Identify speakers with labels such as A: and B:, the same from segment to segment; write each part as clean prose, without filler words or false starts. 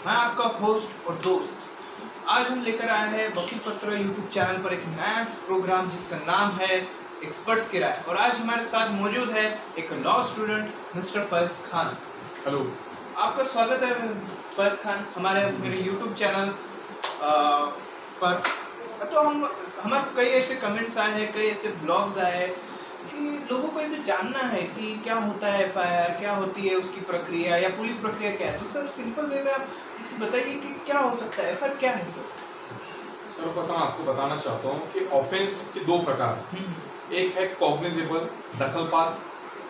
A: मैं आपका होस्ट और दोस्त। आज हम लेकर आए हैं वकील पत्र यूट्यूब चैनल पर एक नया प्रोग्राम जिसका नाम है एक्सपर्ट्स की राय। और आज हमारे साथ मौजूद है एक law student mister Faiz Khan.
B: Hello,
A: आपका स्वागत है फैज खान मेरे यूट्यूब चैनल पर। तो हमारे कई ऐसे कमेंट्स आए हैं, कई ऐसे ब्लॉग्स आए हैं कि लोगों को ऐसे जानना है कि क्या होता है एफआईआर, क्या होती है उसकी प्रक्रिया या पुलिस प्रक्रिया क्या है। तो सर सिंपल वे में आप इसे बताइए कि क्या हो सकता है, एफआईआर क्या है सर?
B: सर्वप्रथम आपको बताना चाहता हूँ कि ऑफेंस के दो प्रकार हैं। एक है कॉग्निजेबल दखलपात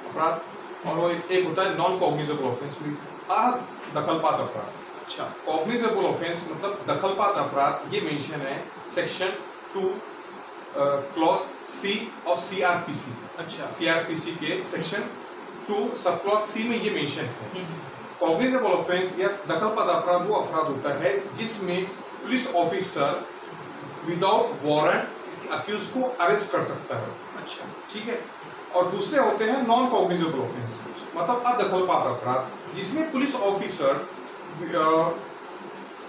B: अपराध और वो एक होता है नॉन कॉग्निजेबल ऑफेंस दखलपात अपराध।
A: अच्छा,
B: कॉग्निजेबल ऑफेंस मतलब दखलपात अपराध, ये मेंशन है section 2 clause C of CrPC.
A: अच्छा,
B: सीआरपीसी के सेक्शन 2 सब क्लॉज सी में ये मेंशन है। कॉग्निजेबल ऑफेंस या दखलपात अपराध वो अपराध होता है जिसमें पुलिस ऑफिसर विदाउट वारंट किसी अक्यूज को अरेस्ट कर सकता है।
A: अच्छा,
B: ठीक है। और दूसरे होते हैं नॉन कॉग्निजेबल ऑफेंस मतलब अदखलपात अपराध जिसमें पुलिस ऑफिसर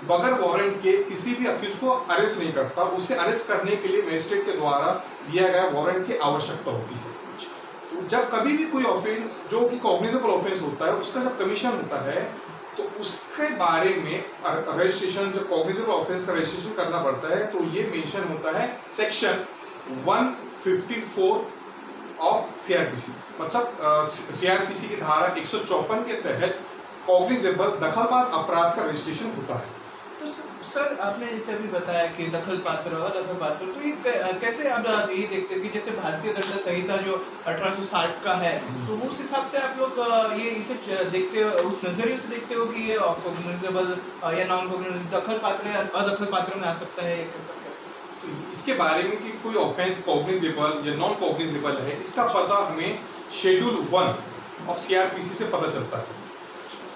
B: बगैर वारंट के किसी भी अक्यूज को अरेस्ट नहीं करता। उसे अरेस्ट करने के लिए मजिस्ट्रेट के द्वारा दिया गया वारंट की आवश्यकता होती है। तो जब कभी भी कोई ऑफेंस जो कि कॉग्निजेबल ऑफेंस होता है उसका जब कमीशन होता है तो उसके बारे में रजिस्ट्रेशन, जब कॉग्निजेबल ऑफेंस का रजिस्ट्रेशन करना पड़ता है तो ये मेंशन होता है सेक्शन 154 ऑफ सीआरपीसी। मतलब सीआरपीसी की धारा 154 के तहत कॉग्निजेबल दखलपात अपराध का रजिस्ट्रेशन होता है।
A: तो सर आपने जैसे अभी बताया कि दखल पात्र तो ये कैसे आप ये देखते हैं कि जैसे भारतीय दंड संहिता जो 1860 का है तो उस हिसाब से आप लोग ये इसे देखते हो, उस नजरिए से देखते हो कि ये कॉग्निजेबल या नॉन कॉग्निजेबल दखल पात्र या अदखल पात्र में आ सकता है, कैसे?
B: तो इसके बारे में कि कोई ऑफेंस कॉग्निजेबल या नॉन कॉग्निजेबल है इसका पता हमें शेड्यूल 1 ऑफ सीआरपीसी से पता चलता है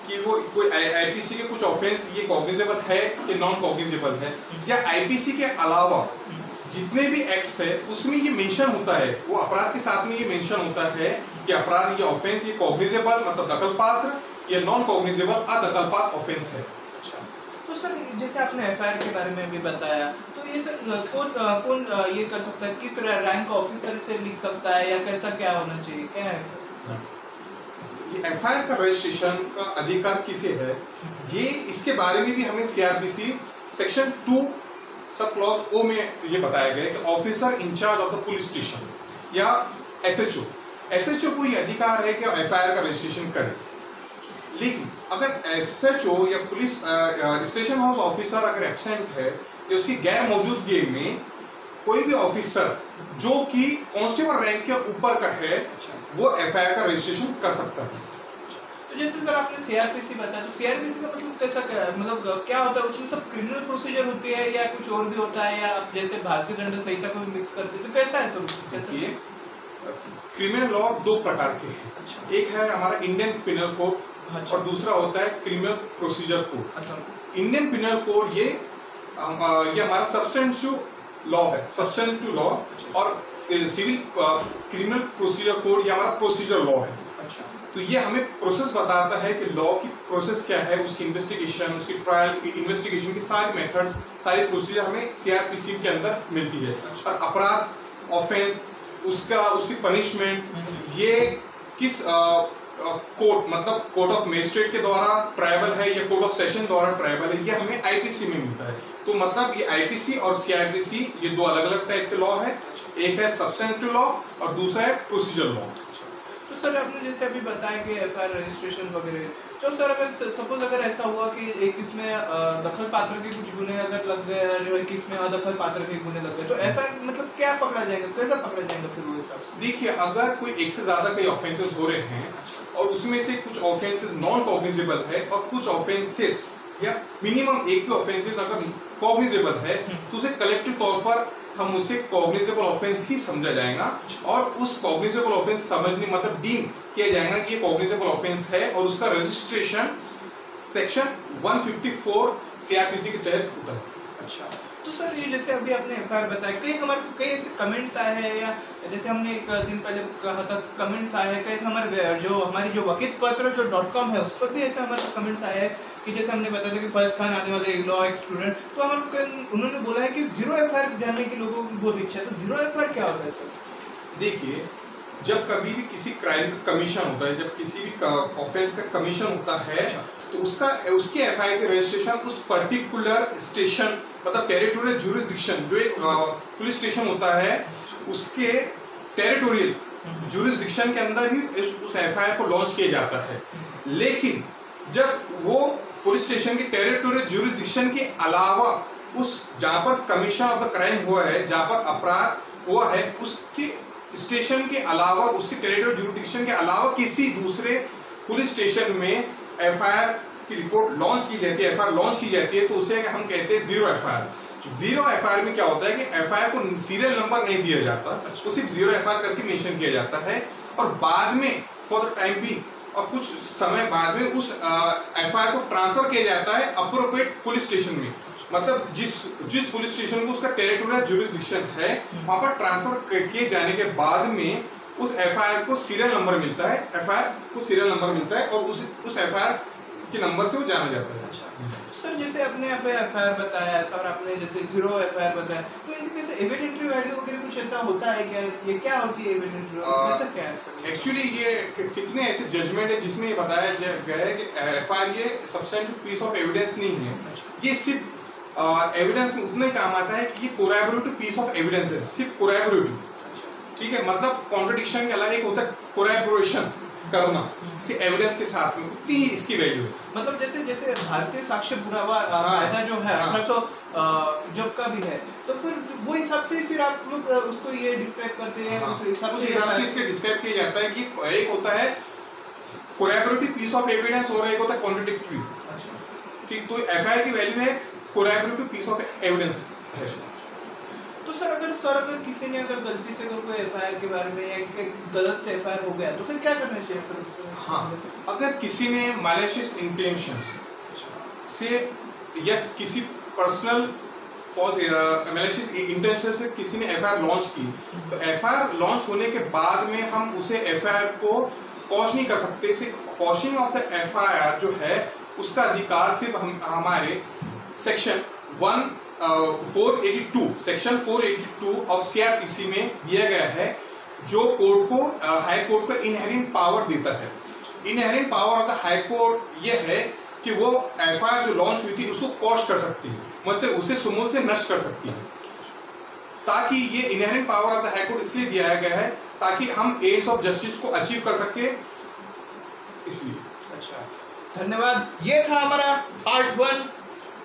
B: कि वो कोई आईपीसी के कुछ ऑफेंस ये कॉग्निजेबल है कि नॉन कॉग्निजेबल है, या आईपीसी के अलावा जितने भी एक्ट्स है उसमें ये मेंशन होता है, वो अपराध के साथ में ये मेंशन होता है कि अपराध ये ऑफेंस ये कॉग्निजेबल मतलब दखलपात्र या नॉन कॉग्निजेबल अदखलपात ऑफेंस है।
A: अच्छा, तो सर जैसे आपने एफआईआर के बारे में भी बताया तो ये सर कौन ये कर सकता है, किस रैंक ऑफिसर से लिख सकता है या कैसा क्या होना चाहिए, क्या है सर?
B: ये एफआईआर का रजिस्ट्रेशन का अधिकार किसे है, ये इसके बारे में भी हमें सीआरपीसी सेक्शन 2 सब क्लॉज ओ में ये बताया गया है कि officer incharge of the police station या एसएचओ को ये अधिकार है कि एफआईआर का रजिस्ट्रेशन करे। लेकिन अगर एसएचओ या पुलिस स्टेशन हाउस ऑफिसर अगर एब्सेंट है या उसकी गैर मौजूदगी में कोई भी ऑफिसर जो कि कांस्टेबल रैंक के ऊपर का है वो एफआईआर का रजिस्ट्रेशन कर सकता है।
A: तो जैसे सर आपने सीआरपीसी बताया, तो सीआरपीसी का मतलब कैसा मतलब क्या होता है, उसमें सब क्रिमिनल प्रोसीजर होती है या कुछ और भी होता है, या आप जैसे भारतीय दंड संहिता को भी मिक्स करते हैं, तो कैसा है सब? कैसा?
B: क्रिमिनल लॉ दो प्रकार के हैं।
A: अच्छा।
B: एक है हमारा इंडियन पिनल कोड। अच्छा। और दूसरा होता है क्रिमिनल प्रोसीजर कोड।
A: अच्छा।
B: इंडियन पिनल कोड ये हमारा सब्सटेंटिव लॉ है, सब्सटेंटिव लॉ, और सिविल क्रिमिनल प्रोसीजर कोड ये हमारा प्रोसीजर लॉ है।
A: अच्छा। तो
B: ये हमें प्रोसेस बताता है कि लॉ की प्रोसेस क्या है, उसकी इन्वेस्टिगेशन, उसकी ट्रायल इन्वेस्टिगेशन की सारी मेथड्स, सारी प्रोसीजर हमें सीआरपीसी के अंदर मिलती है। और अपराध ऑफेंस उसकी पनिशमेंट ये किस कोर्ट मतलब कोर्ट ऑफ मजिस्ट्रेट के द्वारा ट्रायबल है या कोर्ट ऑफ सेशन द्वारा ट्रायबल है, ये हमें आईपीसी में मिलता है। तो मतलब ये आईपीसी और सीआरपीसी ये दो अलग अलग टाइप के लॉ है, एक है सब्सटेंटिव लॉ और दूसरा है प्रोसीजर लॉ।
A: तो सर आपने जैसे अभी बताया कि एफआईआर रजिस्ट्रेशन वगैरह, तो सर अगर सपोज अगर ऐसा हुआ कि एक इसमें दखल पात्र के कुछ गुने अगर लग गए और एक इसमें अदखल पात्र के गुने लग गए, तो एफआईआर मतलब क्या पकड़ा जाएगा, कैसा पकड़ा जाएगा फिर वो हिसाब से?
B: देखिए, अगर कोई एक से ज्यादा कई ऑफेंसेस हो रहे हैं और उसमें से कुछ ऑफेंसेस नॉन कॉग्निजेबल है और कुछ ऑफेंसेस या मिनिमम एक भी ऑफेंसेस अगर कॉग्निजेबल है तो उसे कलेक्टिव तौर पर हम उसे कॉग्निजेबल ऑफेंस ही समझा जाएगा और उस कॉग्निजेबल ऑफेंस समझने मतलब डीम किया जाएगा कि ये कॉग्निजेबल ऑफेंस है और उसका रजिस्ट्रेशन सेक्शन 154 सीआरपीसी के तहत होता है।
A: अच्छा, तो सर ये जैसे अभी आपने एफआईआर बताया, कई हमारे को कई ऐसे कमेंट्स आए हैं, या जैसे हमने एक दिन पहले कहा था कमेंट्स आए हैं, कई हमारी जो वकील पत्र जो .com है उस पर भी ऐसे हमारे कमेंट्स आए हैं कि जैसे हमने बताया था कि फैज़ खान आने वाले लॉ एक स्टूडेंट, तो हमारे उन्होंने बोला है कि 0 एफआईआर जानने के लोगों की बहुत इच्छा है, तो 0 एफआईआर क्या होता है सर?
B: देखिए, जब कभी भी किसी क्राइम का कमीशन होता है, जब किसी भी ऑफेंस का कमीशन होता है, तो उसकी एफआईआर की रजिस्ट्रेशन उस पर्टिकुलर स्टेशन, मतलब टेरिटोरियल ज्यूरिसडिक्शन, जो एक पुलिस स्टेशन होता है उसके टेरिटोरियल ज्यूरिसडिक्शन के अंदर ही उस एफआईआर को लॉन्च किया जाता है। लेकिन जब वो पुलिस स्टेशन के टेरिटोरियल ज्यूरिसडिक्शन के अलावा उस जहाँ पर कमीशन ऑफ द क्राइम हुआ है, जहाँ पर अपराध हुआ है, उसके स्टेशन के अलावा, उसके टेरिटोरियल ज्यूरिसडिक्शन के अलावा किसी दूसरे पुलिस स्टेशन में एफआईआर की रिपोर्ट लॉन्च की जाती है, एफआईआर लॉन्च की जाती है, तो उसे हम कहते हैं 0 एफआईआर। 0 एफआईआर में क्या होता है कि एफआईआर को सीरियल नंबर नहीं दिया जाता, उसको सिर्फ 0 एफआईआर करके मेंशन किया जाता है, और बाद में फॉर द टाइम भी और कुछ समय बाद में उस एफआईआर को ट्रांसफर किया जाता है अप्रोप्रिएट पुलिस स्टेशन में। मतलब जिस पुलिस स्टेशन को उसका टेरिटोरियल ज्यूरिसडिक्शन है, वहां पर ट्रांसफर किए जाने के बाद में उस एफआईआर को सीरियल नंबर मिलता है, एफआईआर को सीरियल नंबर मिलता है, और उस एफआईआर के नंबर से वो जाना जाता है।
A: अच्छा सर, जैसे आपने यहाँ पे एफआईआर बताया और आपने जैसे 0 एफआईआर बताया, तो इनके कैसे एविडेंटरी वैल्यू वगैरह कुछ ऐसा होता है क्या? ये क्या होती है एविडेंटरी वैल्यू, कैसा क्या है सर?
B: एक्चुअली ये कितने ऐसे जजमेंट है जिसमें ये बताया गया है कि एफआईआर ये सब्सटेंटिव पीस ऑफ एविडेंस नहीं है, ये सिर्फ एविडेंस में उतना ही काम आता है कि ये कोरैबोरेटिव पीस ऑफ एविडेंस है, सिर्फ कोरैबोरेटिव, ठीक है। मतलब कॉन्ट्रडिक्शन के अलावा एक होता है कोरैबोरेशन करना किसी एविडेंस के साथ में, उतनी ही इसकी वैल्यू है।
A: मतलब जैसे भारतीय साक्ष्य पुरावा कायदा जो है 1800 जब का भी है, तो फिर वो हिसाब से फिर आप लोग उसको ये डिस्क्राइब करते हैं, उस हिसाब से
B: इसके डिस्क्राइब किया जाता है कि एक होता है कोरैबोरेटिव पीस ऑफ एविडेंस और एक होता है कॉन्ट्रडिक्टरी। ठीक, तो एफआईआर की वैल्यू है कोरैबोरेटिव पीस ऑफ एविडेंस है।
A: तो सर अगर किसी ने अगर गलती से कोई एफआईआर के बारे में या गलत से एफआईआर हो गया, तो फिर क्या करना चाहिए सर?
B: हाँ, अगर किसी ने मैलिशियस इंटेंशंस से या किसी पर्सनल मैलिशियस इंटेंशन से किसी ने एफआईआर लॉन्च की, तो एफआईआर लॉन्च होने के बाद में हम उसे एफआईआर को कॉश नहीं कर सकते। कॉशिंग ऑफ द एफआईआर जो है उसका अधिकार सिर्फ हमारे सेक्शन 482 सेक्शन 482 ऑफ सीआरपीसी में दिया गया है, जो कोर्ट को हाई कोर्ट को इनहेरेंट पावर देता है। Inherent power of the high court ये है कि वो एफआईआर जो लॉन्च हुई थी उसको कॉश कर सकती है, मतलब उसे सुमूल से नष्ट कर सकती है। ताकि ये inherent power of the high court इसलिए दिया गया है ताकि हम एम्स ऑफ जस्टिस को अचीव कर सके, इसलिए।
A: अच्छा, धन्यवाद। ये था हमारा पार्ट 1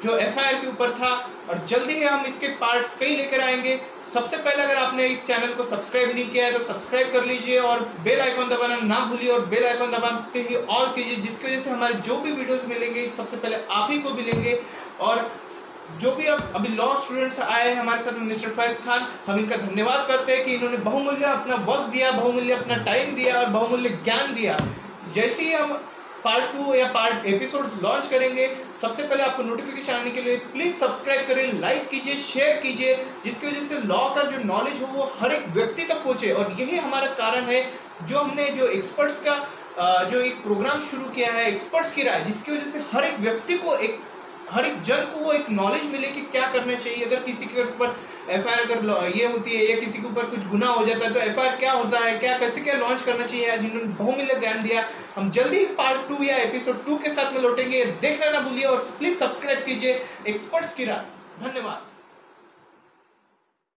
A: जो एफआईआर के ऊपर था, और जल्दी ही हम इसके पार्ट्स कई लेकर आएंगे। सबसे पहले अगर आपने इस चैनल को सब्सक्राइब नहीं किया है तो सब्सक्राइब कर लीजिए, और बेल आइकन दबाना ना भूलिए, और बेल आइकन दबाते ही ऑल कीजिए, जिसकी वजह से हमारे जो भी वीडियोस मिलेंगे सबसे पहले आप ही को मिलेंगे। और जो भी अब अभी लॉ स्टूडेंट्स आए हैं हमारे साथ में, मिस्टर फैज़ खान, हम इनका धन्यवाद करते हैं कि इन्होंने बहुमूल्य अपना वक्त दिया, बहुमूल्य अपना टाइम दिया और बहुमूल्य ज्ञान दिया। जैसे ही हम पार्ट 2 या पार्ट एपिसोड्स लॉन्च करेंगे, सबसे पहले आपको नोटिफिकेशन आने के लिए प्लीज सब्सक्राइब करें, लाइक कीजिए, शेयर कीजिए, जिसकी वजह से लॉ का जो नॉलेज हो वो हर एक व्यक्ति तक पहुंचे। और यही हमारा कारण है जो हमने जो एक्सपर्ट्स का जो एक प्रोग्राम शुरू किया है, एक्सपर्ट्स की राय, जिसकी वजह से हर एक व्यक्ति को हर एक जन को वो एक नॉलेज मिले कि क्या करना चाहिए। अगर किसी के ऊपर एफआईआर अगर ये होती है या किसी के ऊपर कुछ गुनाह हो जाता है तो एफआईआर क्या होता है, कैसे क्या लॉन्च करना चाहिए, जिन्होंने बहुमूल्य ज्ञान दिया। हम जल्दी ही पार्ट 2 या एपिसोड 2 के साथ में लौटेंगे, देखना ना भूलिए, और प्लीज सब्सक्राइब कीजिए एक्सपर्ट्स की राय। धन्यवाद।